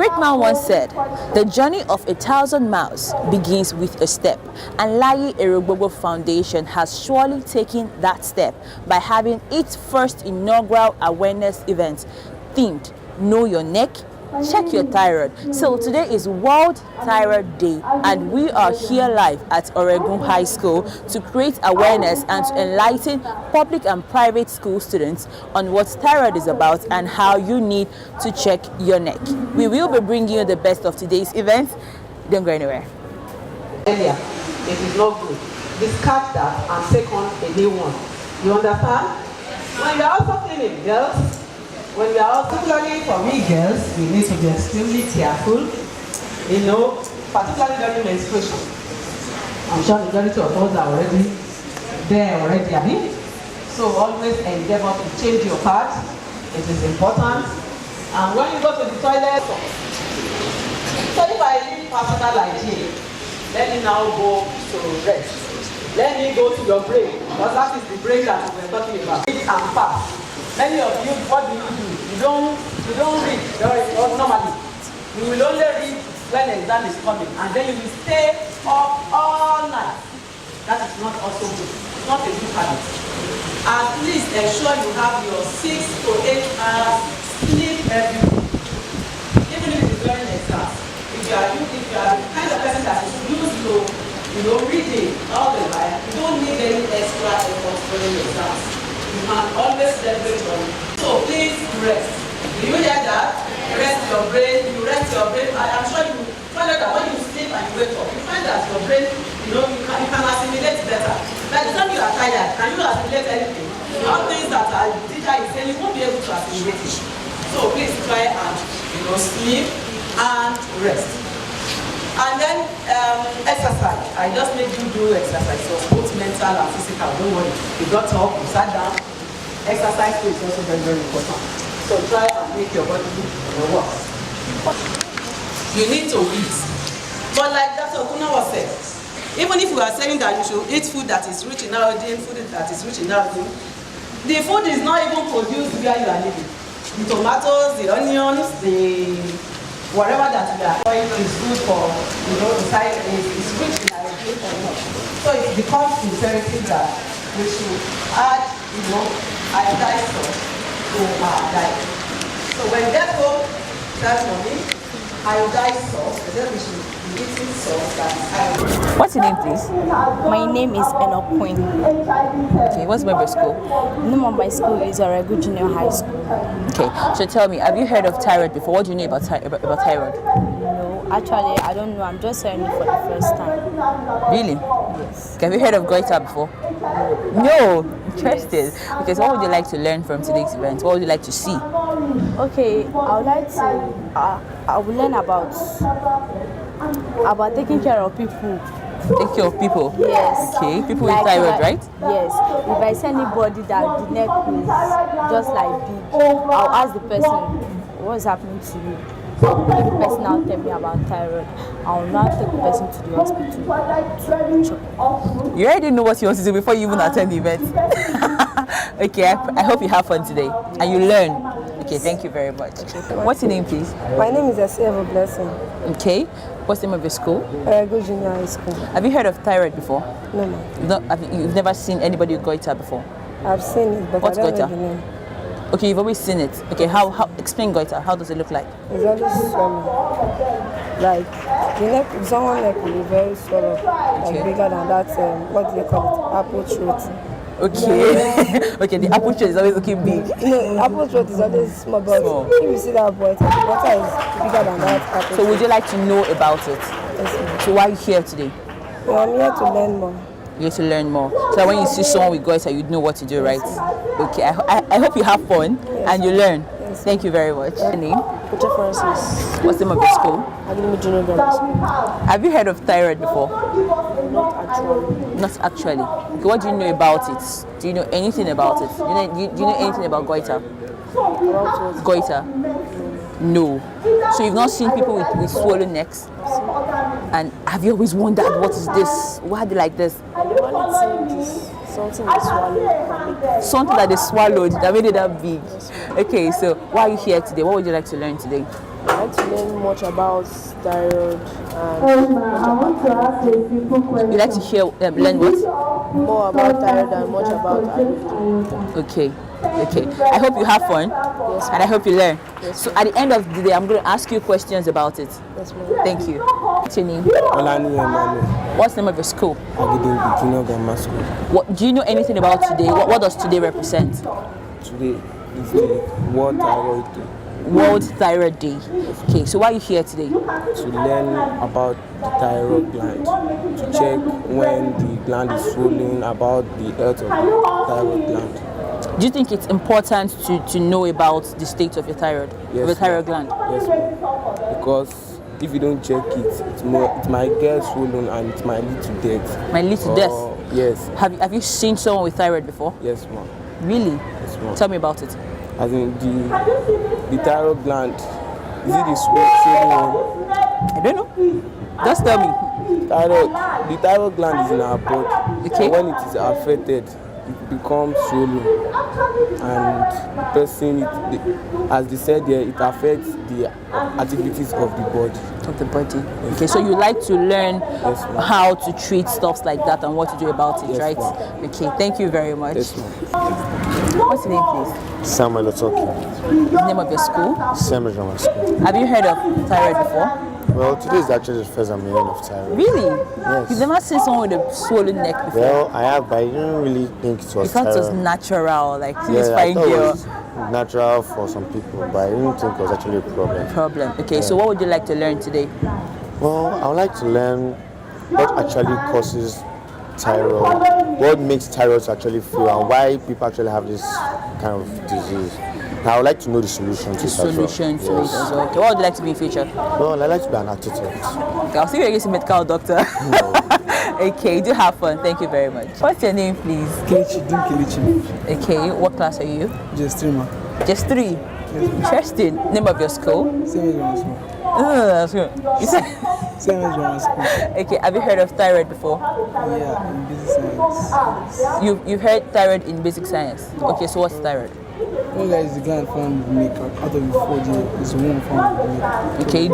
great man once said, "The journey of 1,000 miles begins with a step," and Layi Erogbogbo Foundation has surely taken that step by having its first inaugural awareness event themed Know Your Neck, Check Your Thyroid. So today is World Thyroid Day, and we are here live at Oregon High School to create awareness and to enlighten public and private school students on what thyroid is about and how you need to check your neck. We will be bringing you the best of today's event. Don't go anywhere. Earlier, it is not good. Discard that and take on a new one. You understand? When you are also cleaning, girls, when we are also particularly for we girls, we need to be extremely careful, particularly during menstruation. I'm sure the majority of us are already there I mean. So always endeavor to change your part. It is important. And when you go to the toilet, so if I leave personal hygiene, let me now go to rest. Let me go to your brain, because that is the brain that we were talking about. Eat and fast. Many of you, what do? You don't read normally. You will only read when the exam is coming, and then you will stay up all night. That is not also good. It's not a good habit. At least ensure you have your 6 to 8 hours sleep every day. Even if it's during exams. If you are the kind of person that is used to reading all the time, you don't need any extra effort during exams. You can always leverage on it. So please rest. Do you hear that? Rest your brain. You rest your brain. I am sure you find out that when you sleep and you wake up, you find that your brain, you can assimilate better. By the time you are tired, can you assimilate anything? All things that the teacher is saying, you won't be able to assimilate it. So please try and sleep and rest. And then exercise. I just made you do exercise, so both mental and physical. Don't worry. You got up, you sat down. Exercise too is also very, very important. So try and make your body work. You need to eat. But like Dr. Kuna was said, even if you are saying that you should eat food that is rich in iodine, the food is not even produced where you are living. The tomatoes, the onions, the whatever that we are doing is good for, the side is rich in iodine or not. So it becomes imperative that we should add, iodized sauce to our diet. So when therefore, that's mommy, iodized sauce, then we should be eating sauce that is iodized. What's your name, please? My name is Enoch Queen. Okay, what's the name of your school? The name of my school is Oregon Junior High School. Okay, so tell me, have you heard of thyroid before? What do you know about thyroid? No, actually, I don't know. I'm just hearing it for the first time. Really? Yes. Okay, have you heard of goiter before? No. Interested. Because what would you like to learn from today's event? What would you like to see? Okay, I would like to. I will learn about taking care of people. Take care of people? Yes. Okay, people with thyroid, right? Yes. If I see anybody that the neck is just like big, I'll ask the person, what is happening to you? If the person now tell me about thyroid, I will now take the person to the hospital. You already know what you want to do before you even attend the event. Okay, I hope you have fun today and you learn. Okay, thank you very much. What's your name, please? My name is Asieva Blessing. Okay, what's the name of your school? Oregon Junior High School. Have you heard of thyroid before? No, ma'am. You've never seen anybody with goiter before? I've seen it, but What's I don't goiter? know the name. Okay, you've always seen it. Okay, how explain goiter? How does it look like? It's always swollen. Like the neck, someone's neck will be very swollen, like Okay. bigger than that. What do they call it? Apple throat. Okay. Okay, the apple tree is always looking big. Apple throat is always small, but Small. if you see that butter is bigger than that apple. So would you like to know about it? Yes, ma'am. So why are you here today? Well, I'm here to learn more. You're to learn more. So that when you see someone with goiter, you'd know what to do, right? Okay, I hope you have fun and you learn. Yes. Thank you very much. Your name? Kucha Francis. What's the name of your school? Academy Junior Grammar School. Have you heard of thyroid before? Not actually. Not actually. Okay, what do you know about it? Do you know anything about it? Do you know anything about goiter? About what? Goiter? No. So you've not seen people with swollen necks? And have you always wondered, what is this? Why are they like this? The only thing is something I swallowed. Something that they swallowed that made it that big. Okay, so why are you here today? What would you like to learn today? I like to learn much about thyroid and much about You like to hear learn what? more about thyroid and much about thyroid. Okay. I hope you have fun. Yes, And I hope you learn. Yes, so at the end of the day, I'm going to ask you questions about it. Yes, ma'am. Thank you. What's your name? Olani Emmanuel, What's the name of your school? Agidingbi Junior Grammar School. What do you know anything about today? What does today represent? Today is the World Thyroid Day. World Thyroid Day. Okay, so why are you here today? To learn about the thyroid gland, to check when the gland is swollen, about the health of the thyroid gland. Do you think it's important to know about the state of your thyroid, Yes, the thyroid gland? Yes, ma'am. Because if you don't check it, it might get swollen and it might lead to death. Might lead to death? Yes. Have you seen someone with thyroid before? Yes, ma'am. Really? Yes, ma'am. Tell me about it. As in the thyroid gland, is it the swollen one? I don't know. Just tell me. The thyroid gland is in our body. Okay. And when it is affected, it becomes swollen, and the person, as they said there, it affects the activities of the body. Of the body. Okay, so you like to learn Yes, ma'am. how to treat stuff like that and what to do about it, Yes, right? ma'am. Okay, thank you very much. Yes, ma'am. What's your name, please? Samuel Otoki, The name of your school? Samuel Grammar School. Have you heard of thyroid before? Well, today is actually the first I'm hearing of thyroid. Really? Yes. You've never seen someone with a swollen neck before? Well, I have, but I didn't really think it You was thought it was thyroid. natural, like this Yeah, I fine thought it girl. was natural for some people, but I didn't think it was actually a problem. Problem. Okay, so what would you like to learn today? Well, I would like to learn what actually causes thyroid, what makes thyroid actually fail, and why people actually have this kind of disease. And I would like to know the solution to The it as well. solution to it Yes. as well. Okay, what would you like to be in future? Well, I like to be an architect. Okay, I'll see you against a medical doctor. Okay, do have fun. Thank you very much. What's your name, please? Kelechi. Okay, what class are you? Just streamer. Just 3. Interesting. Name of your school? Same as grammar school. That's good. You said, Same as grammar school. okay, have you heard of thyroid before? Yeah, in business science. You've heard thyroid in basic science. Okay, so what's thyroid? All that is the gland found in the milk. Out of the 4D is the one found in the milk. Okay,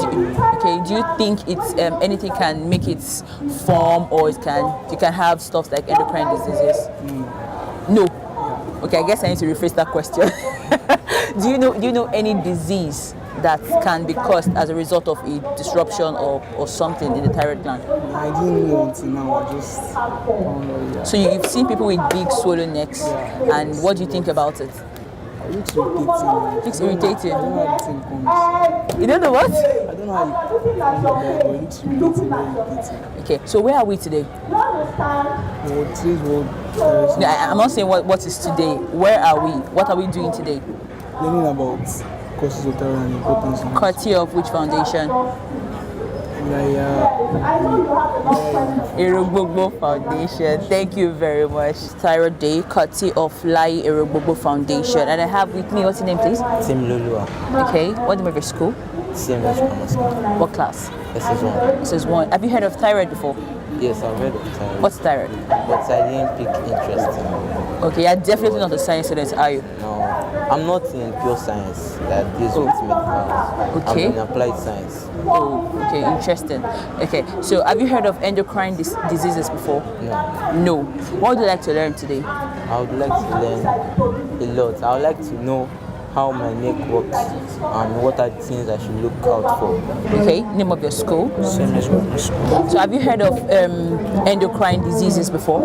do you think it's anything can make it form, or you can have stuff like endocrine diseases? No. Okay, I guess I need to rephrase that question. Do you know any disease that can be caused as a result of a disruption or something in the thyroid gland? I didn't know until now. I just found out. Yeah. So you've seen people with big swollen necks, and what do you think about it? It looks irritating. It's irritating. I don't know how the thing comes. You don't know what? I don't know how it comes about, but it looks irritating, very irritating. Okay, so where are we today? Well, today's World Thyroid. No, I'm not saying what is today. Where are we? What are we doing today? Learning about causes of thyroid and importance of it. Courtesy of which foundation? Layi Erogbogbo Foundation. Thank you very much. Thyroid Day, courtesy of Layi Erogbogbo Foundation. And I have with me, what's your name, please? Tim Lulua, Okay, what name of your school? CMS Grammar School. What class? SS1. This is 1. Have you heard of thyroid before? Yes, I've heard of thyroid. What's thyroid? But I didn't pick interest in it. Okay, you're definitely not a science student, are you? No, I'm not in pure science that deals with medical. Okay. I'm in applied science. Oh, okay, interesting. Okay, so have you heard of endocrine diseases before? No, No. What would you like to learn today? I would like to learn a lot. I would like to know how my neck works and what are the things I should look out for. Okay, name of your school? Same as grammar school. So have you heard of endocrine diseases before?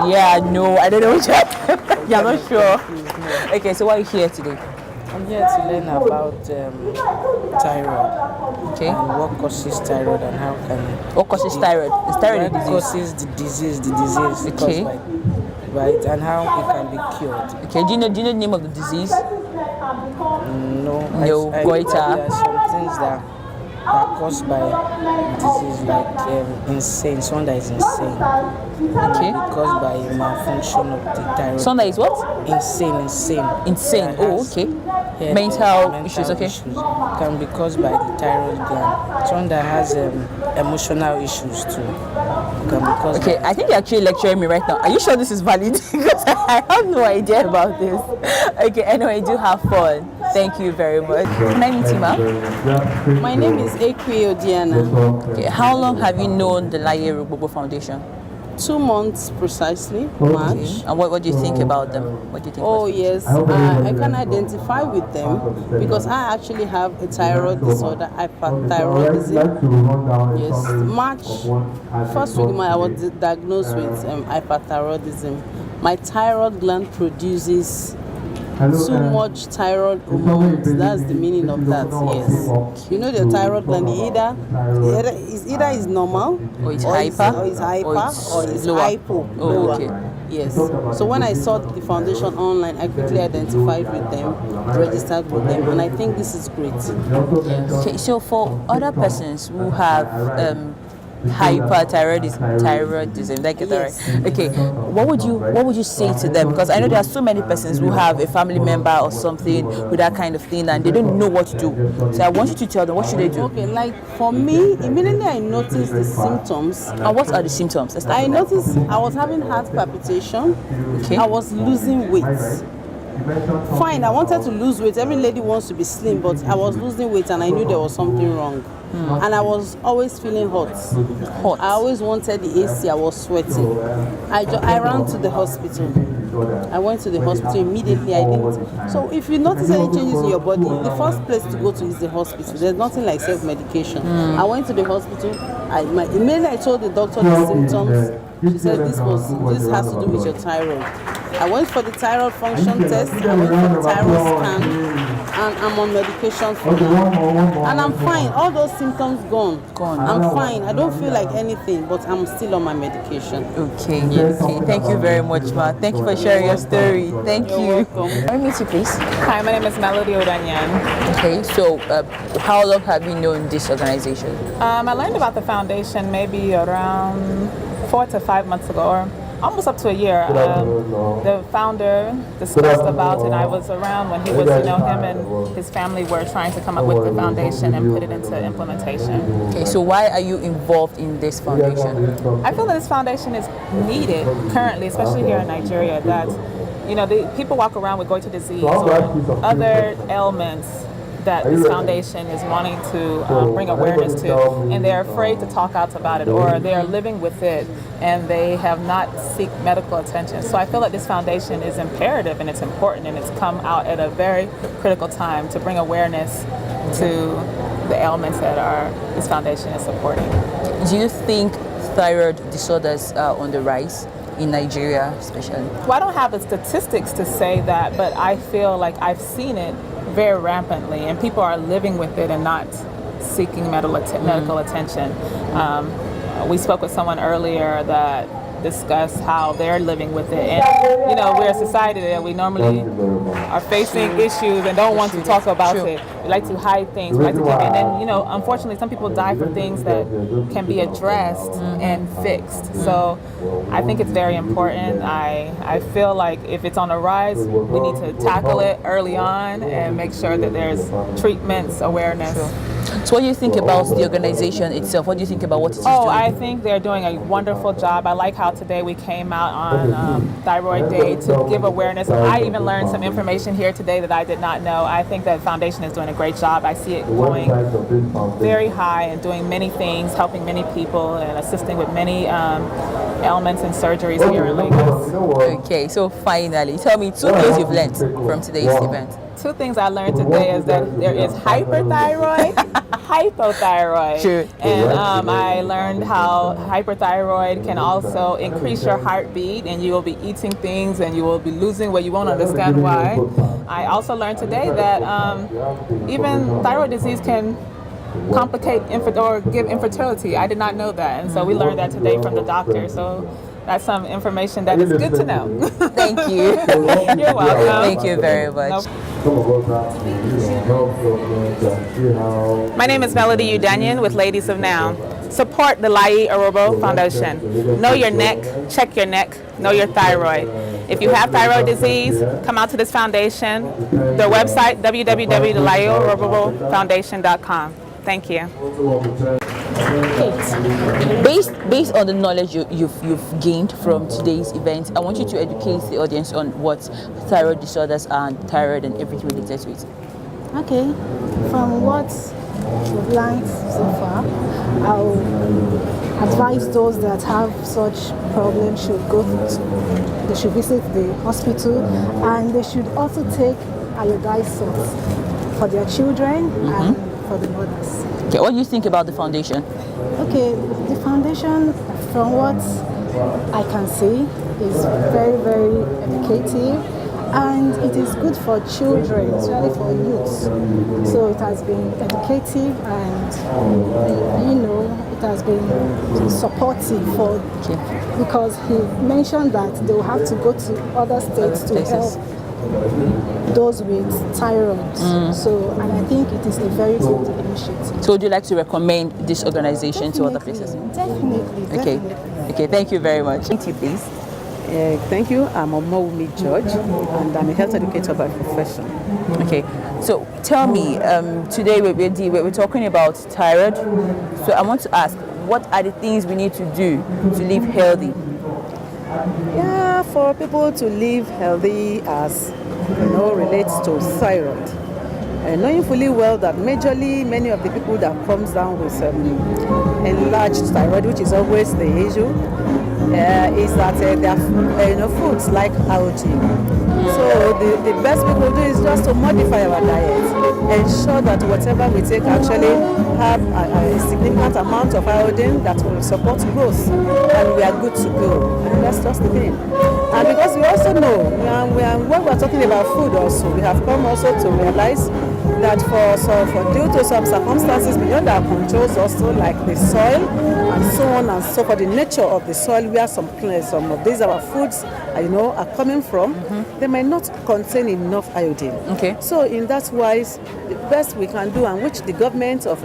Yeah, no, I don't know which one. Yeah, I'm not sure. Okay, so why are you here today? I'm here to learn about thyroid Okay. and what causes thyroid and how can What causes thyroid? Is thyroid a what disease? causes the disease Okay. caused by it and how it can be cured. Okay, do you know the name of the disease? No, No, I goiter. there are some things that are caused by disease like insane, someone that is insane, Okay. caused by a malfunction of the thyroid. Sunday is what? Insane. Insane. That Oh, has okay. head- Mental issues, okay. Can be caused by the thyroid gland. Someone that has emotional issues too can be caused Okay, by I think you're actually lecturing me right now. Are you sure this is valid? Because I have no idea about this. Okay, anyway, do have fun. Thank you very much. Can I meet you, ma'am? My name is Ekwio Diana. Okay. How long have you known the Layi Erogbogbo Foundation? 2 months precisely, March. And what do you think about them? What do you think? Oh yes, I can identify with them because I actually have a thyroid disorder, hyperthyroidism. Yes, March, first week I was diagnosed with hyperthyroidism. My thyroid gland produces too much thyroid hormones. That's the meaning of that. Yes, you know the thyroid gland either is normal or it's hyper or it's lower. hypo. Oh, okay. Yes. So when I saw the foundation online, I quickly identified with them, registered with them, and I think this is great. Okay. So for other persons who have hyperthyroidism, did I get that right? Okay, what would you say to them? Because I know there are so many persons who have a family member or something with that kind of thing and they don't know what to do. So I want you to tell them, what should they do? Okay, like for me, immediately I noticed the symptoms. And what are the symptoms? I noticed I was having heart palpitation. Okay. I was losing weight. Fine, I wanted to lose weight. Every lady wants to be slim, but I was losing weight and I knew there was something wrong. And I was always feeling hot. I always wanted the AC. I was sweating. I ran to the hospital. I went to the hospital immediately. I didn't. So if you notice any changes in your body, the first place to go to is the hospital. There's nothing like self-medication. I went to the hospital. Immediately I told the doctor the symptoms. She said this has to do with your thyroid. I went for the thyroid function test. I went for the thyroid scan, and I'm on medication for now. And I'm fine. All those symptoms gone. I'm fine. I don't feel like anything, but I'm still on my medication. Okay. Okay. Thank you very much, ma. Thank you for sharing your story. Thank you. Let me meet you, please. Hi, my name is Melody Odanyan. Okay. So, how long have you known this organization? I learned about the foundation maybe around 4 to 5 months ago, or almost up to a year. The founder discussed about it, and I was around when he was, him and his family were trying to come up with the foundation and put it into implementation. Okay, so why are you involved in this foundation? I feel that this foundation is needed currently, especially here in Nigeria, that, the people walk around with goiter disease or other ailments that this foundation is wanting to bring awareness to, and they're afraid to talk out about it, or they're living with it and they have not seek medical attention. So I feel like this foundation is imperative and it's important, and it's come out at a very critical time to bring awareness to the ailments that this foundation is supporting. Do you think thyroid disorders are on the rise in Nigeria especially? Well, I don't have the statistics to say that, but I feel like I've seen it very rampantly, and people are living with it and not seeking medical attention. We spoke with someone earlier that discussed how they're living with it, and we're a society that we normally are facing issues and don't want to talk about it. We like to hide things, we like to keep it, and then unfortunately some people die for things that can be addressed and fixed. So I think it's very important. I feel like if it's on the rise, we need to tackle it early on and make sure that there's treatments, awareness. So what do you think about the organization itself? What do you think about what it is doing? I think they're doing a wonderful job. I like how today we came out on Thyroid Day to give awareness. I even learned some information here today that I did not know. I think that foundation is doing a great job. I see it going very high and doing many things, helping many people and assisting with many ailments and surgeries here in Lagos. Okay, so finally, tell me 2 things you've learned from today's event. 2 things I learned today is that there is hyperthyroid, hypothyroid. Sure. And I learned how hyperthyroid can also increase your heartbeat, and you will be eating things and you will be losing weight. You won't understand why. I also learned today that even thyroid disease can complicate or give infertility. I did not know that, and so we learned that today from the doctor. So that's some information that is good to know. Thank you. You're welcome. Thank you very much. My name is Melody Udanyan with Ladies of Now. Support the Layi Erogbogbo Foundation. Know your neck, check your neck, know your thyroid. If you have thyroid disease, come out to this foundation. Their website, www.layieerogbogbofoundation.com. Thank you. Based on the knowledge you've gained from today's event, I want you to educate the audience on what thyroid disorders are and thyroid and everything related to it. Okay, from what we've learned so far, I'll advise those that have such problems they should visit the hospital, and they should also take iodized salts for their children and for the mothers. Okay, what do you think about the foundation? Okay, the foundation, from what I can see, is very, very educative, and it is good for children, especially for youth. So it has been educative, and it has been supportive because he mentioned that they will have to go to other states to help those with thyroid. And I think it is a very good initiative. So would you like to recommend this organization to other places? Definitely. Okay, thank you very much. Thank you, please. Thank you. I'm Omowumi George, and I'm a health educator by profession. Okay, so tell me, today we're talking about thyroid. So I want to ask, what are the things we need to do to live healthy? Yeah, for people to live healthy as relates to thyroid. Knowing fully well that majorly many of the people that comes down with enlarged thyroid, which is always the issue, is that their foods like algae. So the best we will do is just to modify our diet, ensure that whatever we take actually have a significant amount of iodine that will support growth, and we are good to go. And that's just the thing. And because we also know, when we're talking about food also, we have come also to realize that for due to some circumstances beyond our controls also, like the soil and so on and so forth, the nature of the soil where some of these our foods are coming from, they might not contain enough iodine. Okay. So in that wise, the best we can do, and which the government of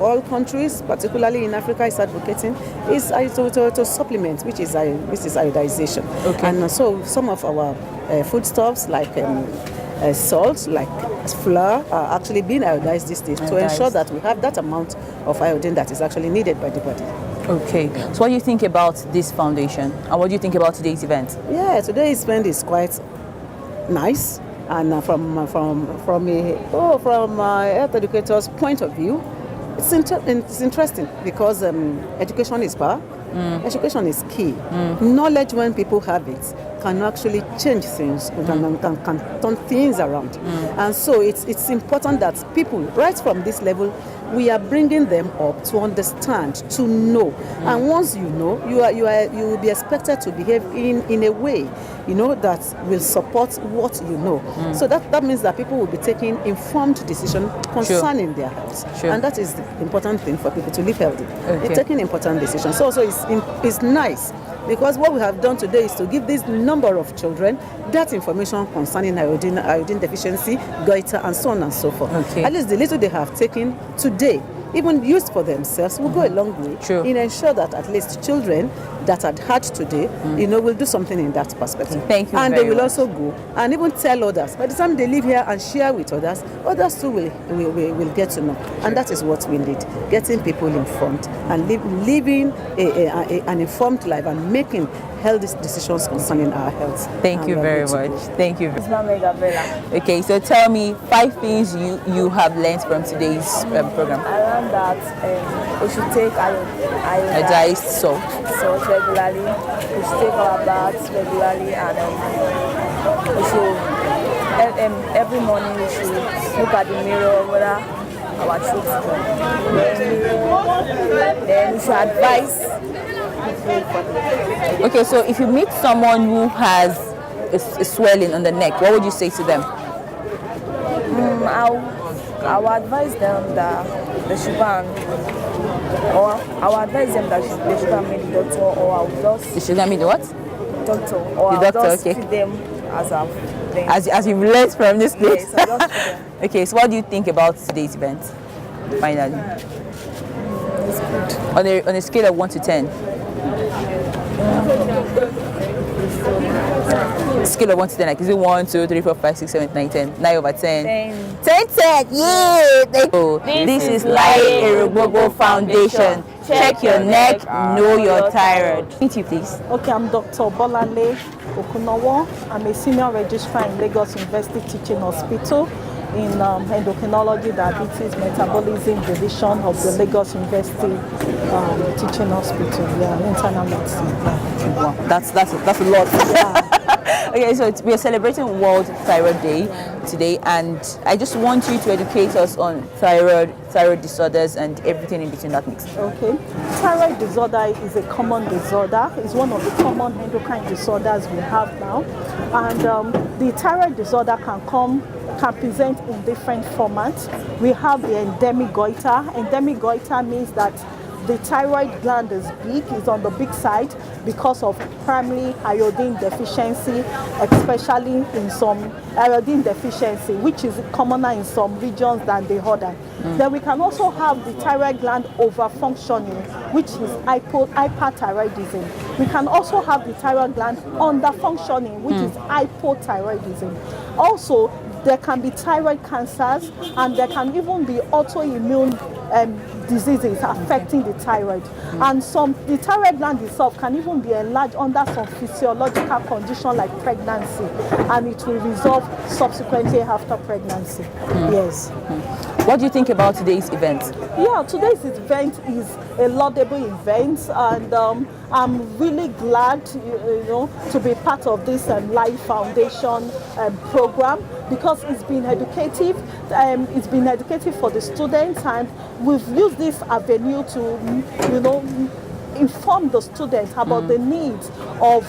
all countries, particularly in Africa, is advocating, is to supplement, which is iodization. Okay. And so some of our foodstuffs like salts, like flour, are actually being iodized these days to ensure that we have that amount of iodine that is actually needed by the body. Okay, so what do you think about this foundation, and what do you think about today's event? Yeah, today's event is quite nice, and from a health educator's point of view, it's interesting because education is power. Education is key. Knowledge, when people have it, can actually change things, can turn things around. And so it's important that people, right from this level, we are bringing them up to understand, to know. And once you know, you will be expected to behave in a way, that will support what you know. So that means that people will be taking informed decisions concerning their health. And that is the important thing for people to live healthy. They're taking important decisions. So it's nice, because what we have done today is to give this number of children that information concerning iodine deficiency, goiter, and so on and so forth. At least the little they have taken today, even used for themselves, will go a long way in ensure that at least children that had had today, will do something in that perspective. Thank you. And they will also go and even tell others. By the time they live here and share with others too will get to know. And that is what we need: getting people informed and living an informed life and making healthy decisions concerning our health. Thank you very much. Thank you. Okay, so tell me 5 things you have learned from today's program. I learned that we should take iodized salt regularly. We should take our baths regularly, and we should every morning we should look at the mirror whether our throat is dry. Then we should advise. Okay, so if you meet someone who has a swelling on the neck, what would you say to them? I will advise them that they should go and, or I will advise them that they should go and meet the doctor, or I will just... They should go and meet the what? Doctor. Or the doctor, I'll just okay. feed them as I've learned. As you've learned from this place? Yes, I just feed them. Okay, so what do you think about today's event, finally? It's good. On a scale of 1 to 10? Scale of 1 to 10, like is it 1, 2, 3, 4, 5, 6, 7, 8, 9, 10? 9 over 10. 10, yeah! This is Layi Erogbogbo Foundation. Check your neck, know your thyroid. Meet you, please. Okay, I'm Dr. Bolale Okunowo. I'm a senior registrar in Lagos University Teaching Hospital. in endocrinology, diabetes, metabolism division of the Lagos University Teaching Hospital, internal medicine. Wow, that's a lot. Okay, so we are celebrating World Thyroid Day today, and I just want you to educate us on thyroid disorders, and everything in between that mix. Okay, thyroid disorder is a common disorder. It's one of the common endocrine disorders we have now, and the thyroid disorder can present in different formats. We have the endemic goiter. Endemic goiter means that the thyroid gland is big, is on the big side because of primary iodine deficiency, especially in some iodine deficiency, which is commoner in some regions than the other. Then we can also have the thyroid gland overfunctioning, which is hyperthyroidism. We can also have the thyroid gland underfunctioning, which is hypothyroidism. Also, there can be thyroid cancers, and there can even be autoimmune diseases affecting the thyroid. And the thyroid gland itself can even be enlarged under some physiological condition like pregnancy, and it will resolve subsequently after pregnancy. Yes. What do you think about today's event? Yeah, today's event is a laudable event, and I'm really glad, to be part of this Layi Foundation program, because it's been educative. It's been educative for the students, and we've used this avenue to, inform the students about the needs of,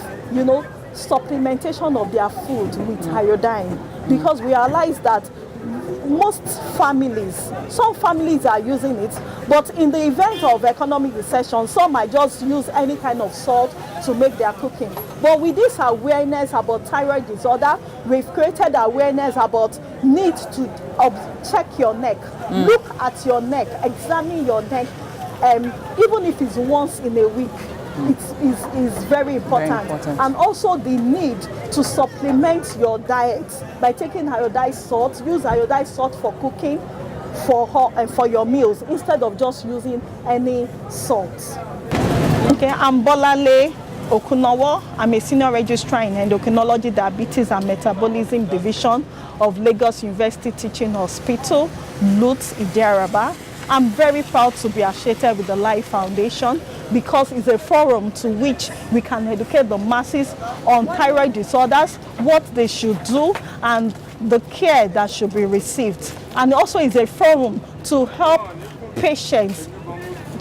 supplementation of their food with iodine, because we realize that some families are using it, but in the event of economic recession, some might just use any kind of salt to make their cooking. But with this awareness about thyroid disorder, we've created awareness about need to check your neck, look at your neck, examine your neck, even if it's once in a week. It is very important. And also the need to supplement your diet by taking iodized salt. Use iodized salt for cooking, for your meals, instead of just using any salt. Okay, I'm Layi Erogbogbo. I'm a senior registrar in endocrinology, diabetes and metabolism division of Lagos University Teaching Hospital, LUTH Idiaraba. I'm very proud to be associated with the Layi Foundation, because it's a forum to which we can educate the masses on thyroid disorders, what they should do, and the care that should be received. And also is a forum to help patients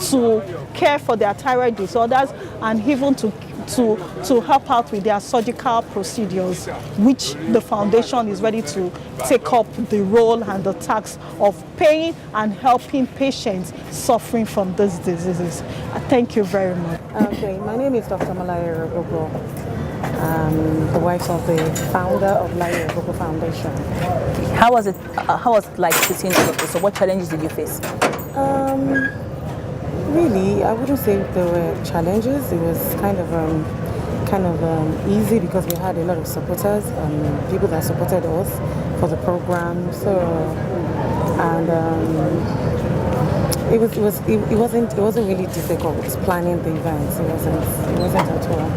to care for their thyroid disorders, and even to help out with their surgical procedures, which the foundation is ready to take up the role and the task of paying and helping patients suffering from these diseases. Thank you very much. Okay, my name is Dr. Layi Erogbogbo. I'm the wife of the founder of Layi Erogbogbo Foundation. How was it like sitting all of this? So what challenges did you face? Really, I wouldn't say there were challenges. It was kind of easy, because we had a lot of supporters, people that supported us for the program. So, and it wasn't really difficult planning the events. It wasn't at all.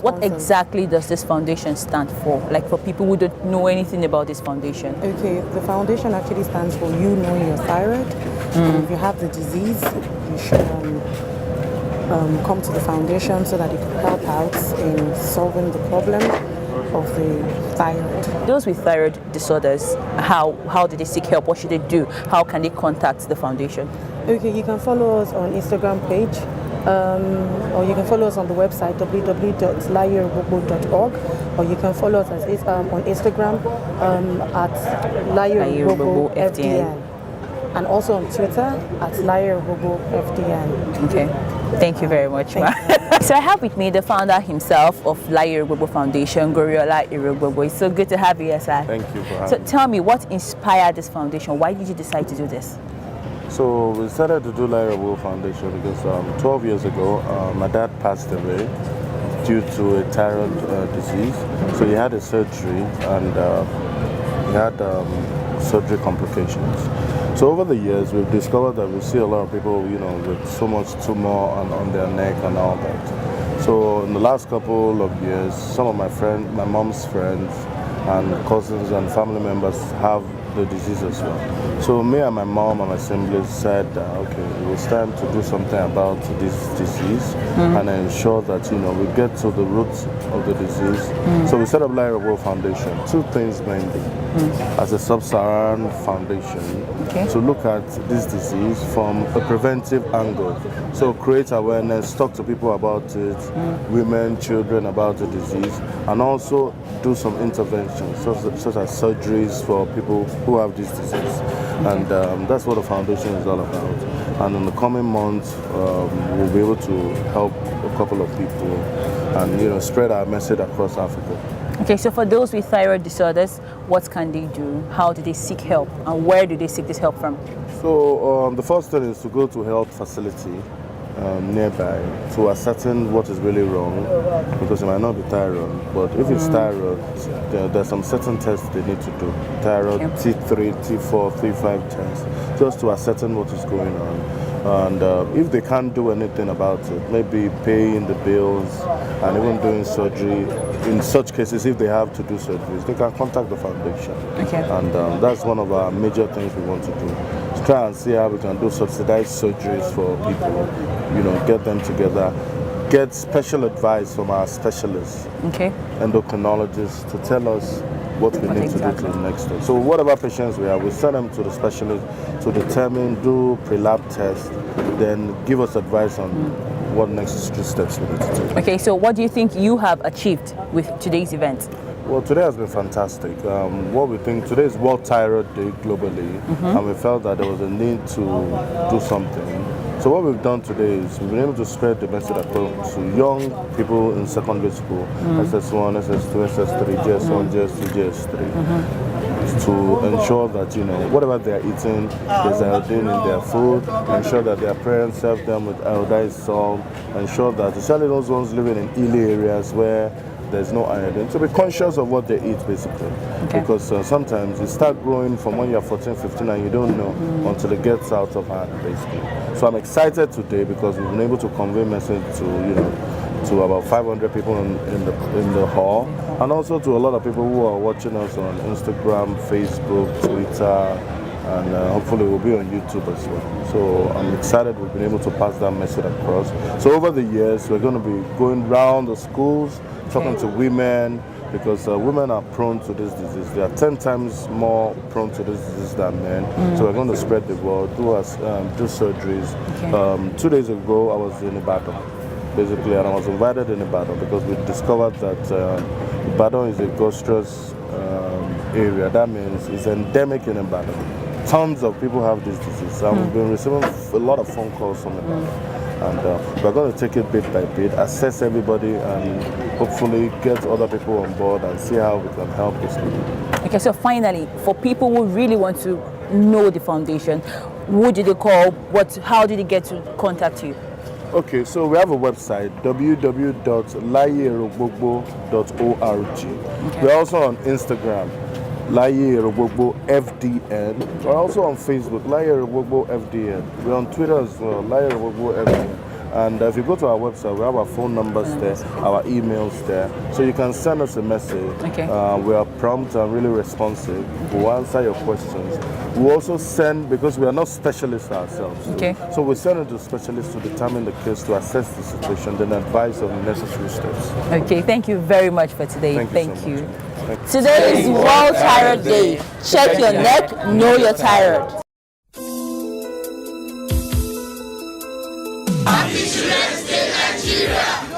What exactly does this foundation stand for? Like, for people who don't know anything about this foundation. Okay, the foundation actually stands for You Knowing Your Thyroid. If you have the disease, you should come to the foundation so that it can help out in solving the problem of the thyroid. Those with thyroid disorders, how do they seek help? What should they do? How can they contact the foundation? Okay, you can follow us on Instagram page, or you can follow us on the website www.layierogbogbo.org, or you can follow us on Instagram at Layi Erogbogbo FDN. And also on Twitter at Layi Erogbogbo FDN. Okay, thank you very much. So I have with me the founder himself of Layi Erogbogbo Foundation, Goriola Erogbogbo. It's so good to have you here, sir. Thank you for having me. So tell me, what inspired this foundation? Why did you decide to do this? So we started to do Layi Erogbogbo Foundation because 12 years ago, my dad passed away due to a thyroid disease. So he had a surgery, and he had surgery complications. So over the years, we've discovered that we see a lot of people, with so much tumor on their neck and all that. So in the last couple of years, some of my mom's friends, and cousins and family members have the disease as well. So me and my mom and my siblings said, okay, it was time to do something about this disease and ensure that we get to the roots of the disease. So we set up Layi Erogbogbo Foundation. Two things mainly, as a sub-Saharan foundation, to look at this disease from a preventive angle. So create awareness, talk to people about it, women, children about the disease, and also do some interventions such as surgeries for people who have this disease. And that's what the foundation is all about. And in the coming months, we'll be able to help a couple of people and spread our message across Africa. Okay, so for those with thyroid disorders, what can they do? How do they seek help? And where do they seek this help from? So the first thing is to go to a health facility nearby to ascertain what is really wrong, because it might not be thyroid, but if it's thyroid, there's some certain tests they need to do. Thyroid T3, T4, T5 tests, just to ascertain what is going on. And if they can't do anything about it, maybe paying the bills and even doing surgery. In such cases, if they have to do surgeries, they can contact the foundation. And that's one of our major things we want to do. To try and see how we can do subsidized surgeries for people, get them together, get special advice from our specialists, endocrinologists, to tell us what we need to do to the next step. So whatever patients we have, we send them to the specialist to determine, do pre-lab tests, then give us advice on what next steps we need to take. Okay, so what do you think you have achieved with today's event? Well, today has been fantastic. What we think, today is World Thyroid Day globally, and we felt that there was a need to do something. So what we've done today is we've been able to spread the message across to young people in secondary school, SS1, SS2, SS3, GS1, GS2, GS3, to ensure that, whatever they're eating, there's iodine in their food, ensure that their parents serve them with iodized salt, ensure that, especially those ones living in hilly areas where there's no iodine, to be conscious of what they eat basically. Because sometimes you start growing from when you're 14, 15 and you don't know until it gets out of hand basically. So I'm excited today because we've been able to convey message to about 500 people in the hall, and also to a lot of people who are watching us on Instagram, Facebook, Twitter, and hopefully we'll be on YouTube as well. So I'm excited we've been able to pass that message across. So over the years, we're going to be going around the schools, talking to women, because women are prone to this disease. They are 10 times more prone to this disease than men. So we're going to spread the word, do surgeries. 2 days ago, I was in Ibadan, basically, and I was invited in Ibadan because we discovered that Ibadan is a gastros area. That means it's endemic in Ibadan. Tons of people have this disease, and we've been receiving a lot of phone calls from Ibadan. And we're going to take it bit by bit, assess everybody, and hopefully get other people on board and see how we can help these people. Okay, so finally, for people who really want to know the foundation, who did they call? How did they get to contact you? Okay, so we have a website, www.layierogbogbo.org. We're also on Instagram, Layi Erogbogbo FDN. We're also on Facebook, Layi Erogbogbo FDN. We're on Twitter as well, Layi Erogbogbo FDN. And if you go to our website, we have our phone numbers there, our emails there. So you can send us a message. We are prompt and really responsive. We'll answer your questions. We also send, because we are not specialists ourselves. So we send it to specialists to determine the case, to assess the situation, then advise on necessary steps. Okay, thank you very much for today. Thank you. Today is World Thyroid Day. Check your neck, know your thyroid.